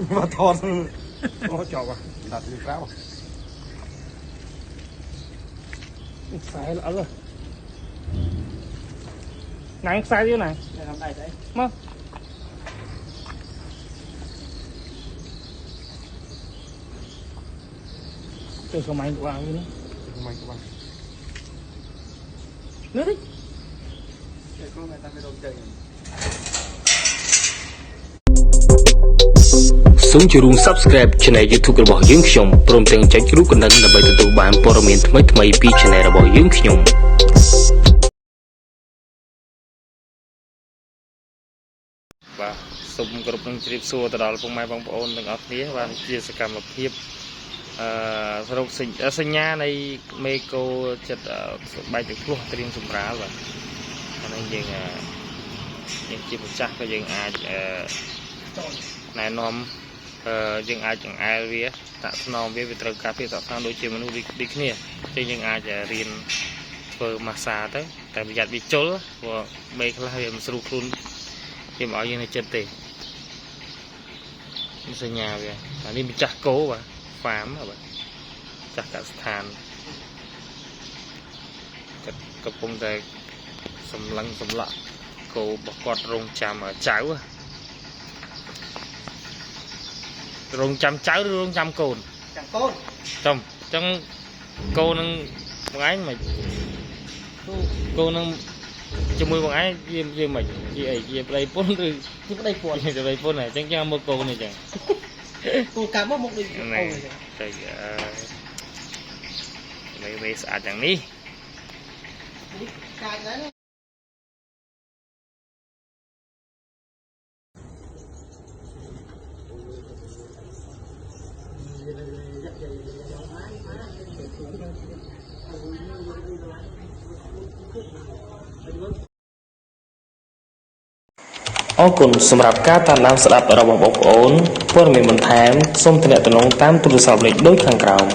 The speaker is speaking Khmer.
mà thò nó chọc à đặt đi cáo sai lỡ rồi này sai chứ này làm này đấy mất từ không mạnh của bạn nữa không mạnh của bạn nước đi con người ta phải đồng chơiសូមចូលរួម Subscribe Channel YouTube របស់យើងខ្ញុំព្រមទាំងចុចរូបកណ្ដឹងដើម្បីទទួលបានព័ត៌មានថ្មីៗពី Channel របស់យើងខ្ញុំបាទសូមគោរពនឹងជម្រាបសួរទៅដល់ពុកម៉ែបងប្អូនទាំងអស់គ្នាបាទជាសកម្មភាពសរុបសញ្ញានៃមេកូចិត្តបែកទឹកភ្លោះត្រៀមសម្រាលបាទអានេះយើងជាម្ចាស់ក៏យើងអាចណែនាំយើងអាចចង្អែលវាតាក់ស្នងវាត្រូវការពារតក់ស្នងដូចជាមនុស្សដូចគ្នាតែយើងអាចរៀនធ្វើម៉ាស្សាទៅតែប្រយ័ត្នវាជុលព្រោះមេខ្លះវាមិនស្រួលខ្លួនគេមិនឲ្យយើងនៅចិត្តទេសញ្ញាវាអានេះម្ចាស់គោបាទហ្វាមបាទចាស់កសិដ្ឋានកំពុងតែសម្លឹងសម្លាក់គោរបស់គាត់រងចាំចៅរងចាំចៅឬរងចាំកូនចាំកូនចាំចឹងកូននឹងបងឯងមិនកូននឹងជាមួយបងឯងវាមិនជាអីជាប្តីពុនឬជាប្តីពុនជាប្តីពុនហ្នឹងចឹងមកកូននេះចឹងគូកាប់មកដូចអូនតែមេស្អាតយ៉ាងនេះកាច់ដែរអរគុណសម្រាប់ការតាមដានស្ដាប់របស់បងប្អូនព័ត៌មានបន្ថែមសូមទំនាក់ទំនងតាមទូរស័ព្ទលេខដូចខាងក្រោម